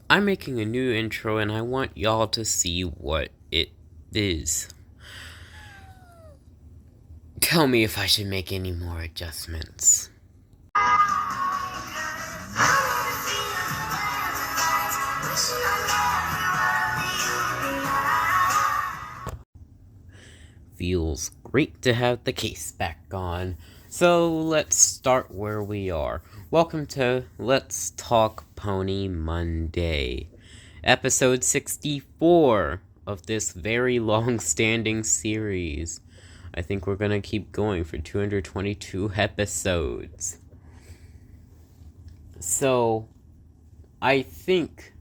I'm making a new intro and I want y'all to see what it is. Tell me if I should make any more adjustments. Feels great to have the case back on. So let's start where we are. Welcome to Let's Talk Pony Monday, episode 64 of this very long-standing series. I think we're gonna keep going for 222 episodes. So, I think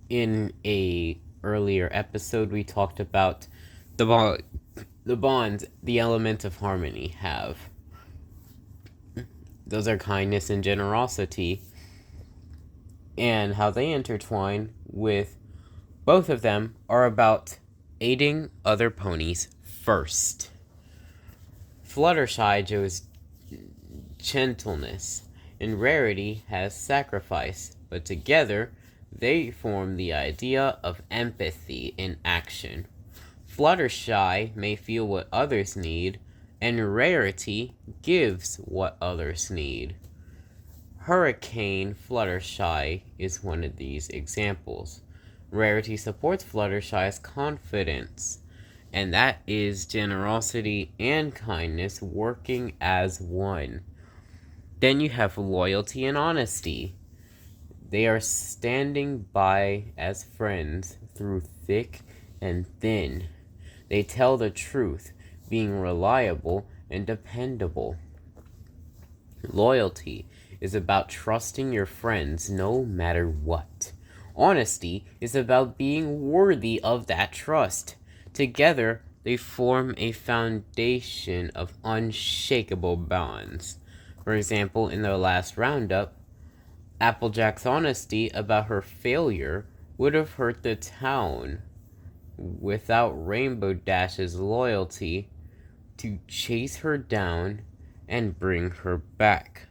in a earlier episode we talked about the bonds the element of harmony have. Those are kindness and generosity, and how they intertwine with both of them are about aiding other ponies first. Fluttershy shows gentleness, and Rarity has sacrifice, but together they form the idea of empathy in action. Fluttershy may feel what others need, and Rarity gives what others need. Hurricane Fluttershy is one of these examples. Rarity supports Fluttershy's confidence, and that is generosity and kindness working as one. Then you have loyalty and honesty. They are standing by as friends through thick and thin. They tell the truth, being reliable and dependable. Loyalty is about trusting your friends no matter what. Honesty is about being worthy of that trust. Together, they form a foundation of unshakable bonds. For example, in the last roundup, Applejack's honesty about her failure would have hurt the town without Rainbow Dash's loyalty to chase her down and bring her back.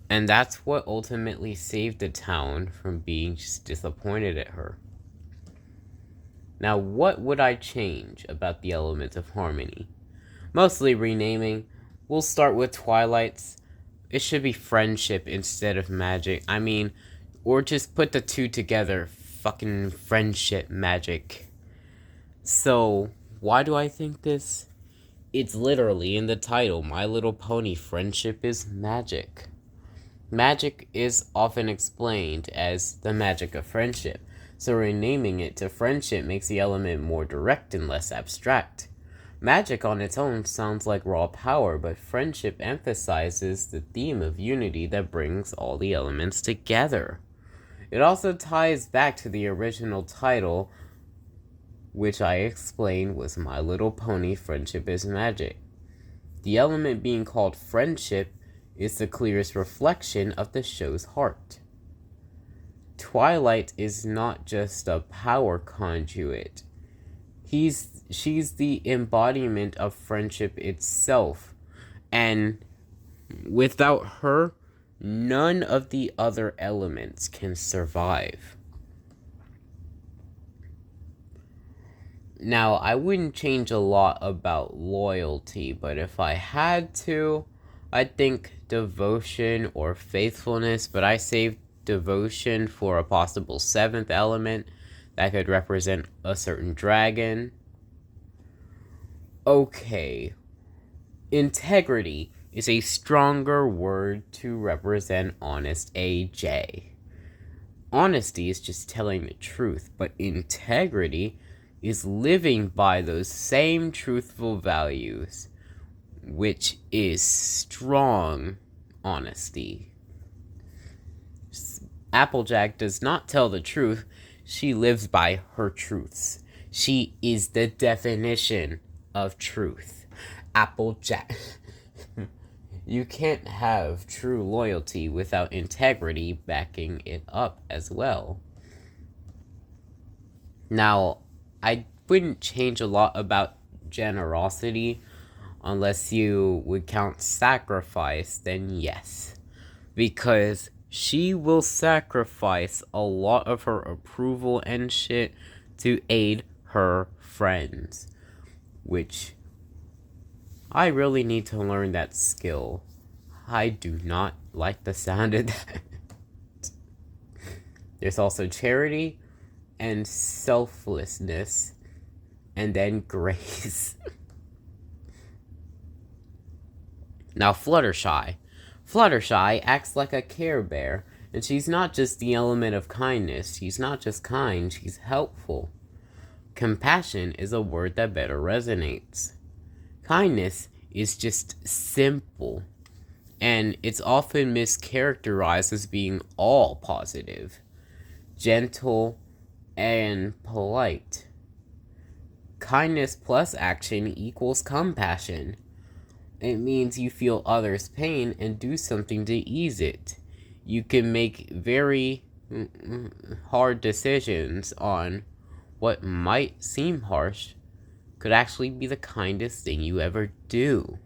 And that's what ultimately saved the town from being just disappointed at her. Now, what would I change about the element of harmony? Mostly renaming. We'll start with Twilight's. It should be friendship instead of magic. Or just put the two together. Fucking friendship magic. So, why do I think this? It's literally in the title, My Little Pony Friendship is Magic. Magic is often explained as the magic of friendship, so renaming it to friendship makes the element more direct and less abstract. Magic on its own sounds like raw power, but friendship emphasizes the theme of unity that brings all the elements together. It also ties back to the original title, which I explained was My Little Pony Friendship is Magic. The element being called friendship is the clearest reflection of the show's heart. Twilight is not just a power conduit. She's the embodiment of friendship itself, and without her, none of the other elements can survive. Now, I wouldn't change a lot about loyalty, but if I had to, I'd think devotion or faithfulness, but I saved devotion for a possible seventh element that could represent a certain dragon. Okay. Integrity is a stronger word to represent honest AJ. Honesty is just telling the truth, but integrity is living by those same truthful values, which is strong honesty. Applejack does not tell the truth, she lives by her truths. She is the definition of truth. Applejack. You can't have true loyalty without integrity backing it up as well. Now, I wouldn't change a lot about generosity unless you would count sacrifice, then yes. Because She will sacrifice a lot of her approval and shit to aid her friends, which I really need to learn that skill. I do not like the sound of that. There's also charity and selflessness, and then grace. Now, Fluttershy. Fluttershy acts like a Care Bear, and she's not just the element of kindness. She's not just kind, she's helpful. Compassion is a word that better resonates. Kindness is just simple, and it's often mischaracterized as being all positive, gentle, and polite. Kindness plus action equals compassion. It means you feel others' pain and do something to ease it. You can make very hard decisions on what might seem harsh could actually be the kindest thing you ever do.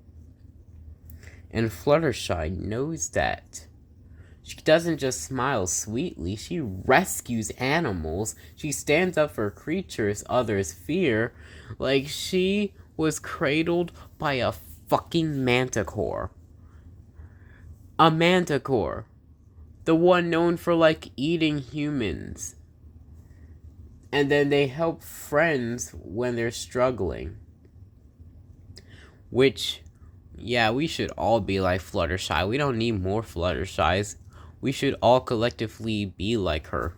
And Fluttershy knows that. She doesn't just smile sweetly, she rescues animals. She stands up for creatures others fear, like she was cradled by a fucking manticore. A manticore. The one known for, like, eating humans. And then they help friends when they're struggling. Which, yeah, we should all be like Fluttershy. We don't need more Fluttershys. We should all collectively be like her.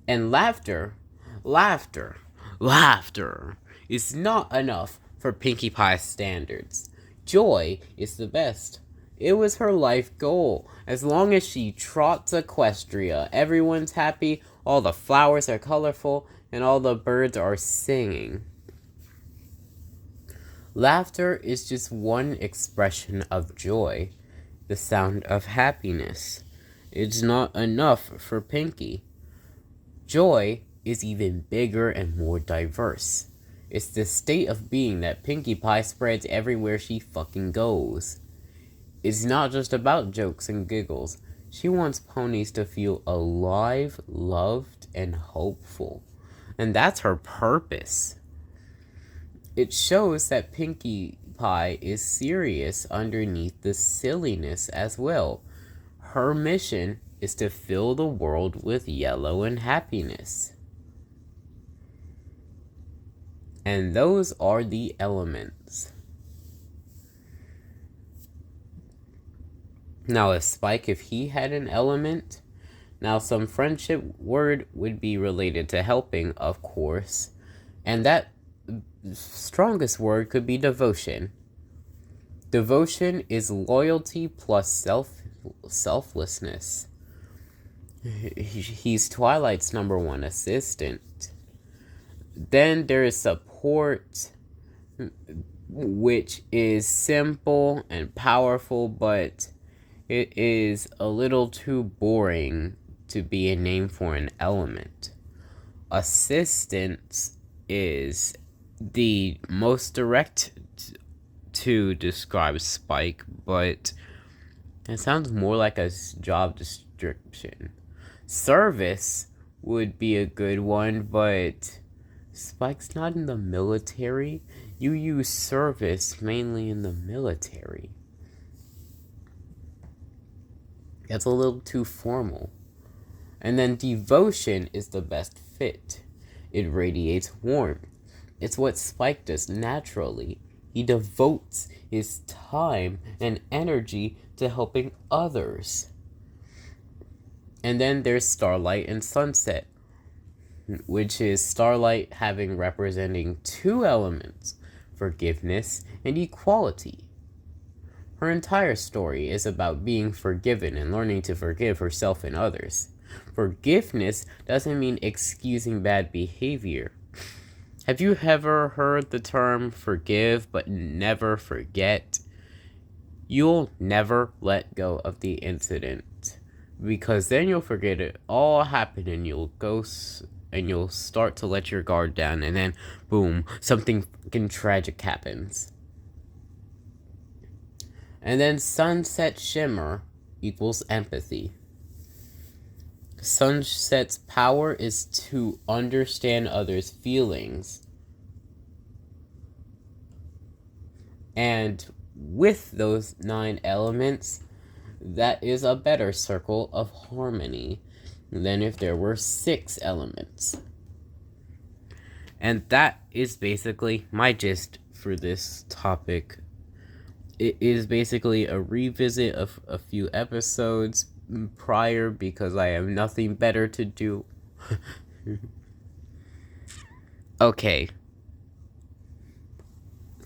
And laughter is not enough for Pinkie Pie's standards. Joy is the best. It was her life goal. As long as she trots Equestria, everyone's happy, all the flowers are colorful, and all the birds are singing. Laughter is just one expression of joy, the sound of happiness. It's not enough for Pinkie. Joy is even bigger and more diverse. It's the state of being that Pinkie Pie spreads everywhere she fucking goes. It's not just about jokes and giggles. She wants ponies to feel alive, loved, and hopeful. And that's her purpose. It shows that Pinkie Pie is serious underneath the silliness as well. Her mission is to fill the world with yellow and happiness. And those are the elements. Now, if Spike, if he had an element, now some friendship word would be related to helping, of course. And that strongest word could be devotion. Devotion is loyalty plus selflessness. He's Twilight's #1 assistant. Then there is support, which is simple and powerful, but it is a little too boring to be a name for an element. Assistance is the most direct to describe Spike, but it sounds more like a job description. Service would be a good one, but Spike's not in the military. You use service mainly in the military. That's a little too formal. And then devotion is the best fit. It radiates warmth. It's what Spike does naturally. He devotes his time and energy to helping others. And then there's Starlight and Sunset, which is Starlight representing two elements, forgiveness and equality. Her entire story is about being forgiven and learning to forgive herself and others. Forgiveness doesn't mean excusing bad behavior. Have you ever heard the term forgive but never forget? You'll never let go of the incident, because then you'll forget it all happened and you'll start to let your guard down, and then boom, something fucking tragic happens. And then sunset shimmer equals empathy. Sunset's power is to understand others' feelings. And with those 9 elements, that is a better circle of harmony than if there were 6 elements. And that is basically my gist for this topic. It is basically a revisit of a few episodes prior because I have nothing better to do. Okay.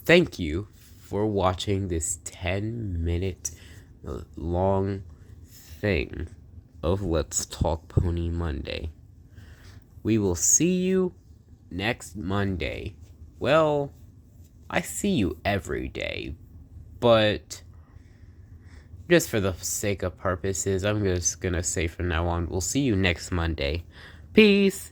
Thank you for watching this 10-minute long thing of Let's Talk Pony Monday. We will see you next Monday. Well, I see you every day, but just for the sake of purposes, I'm just gonna say from now on, we'll see you next Monday. Peace!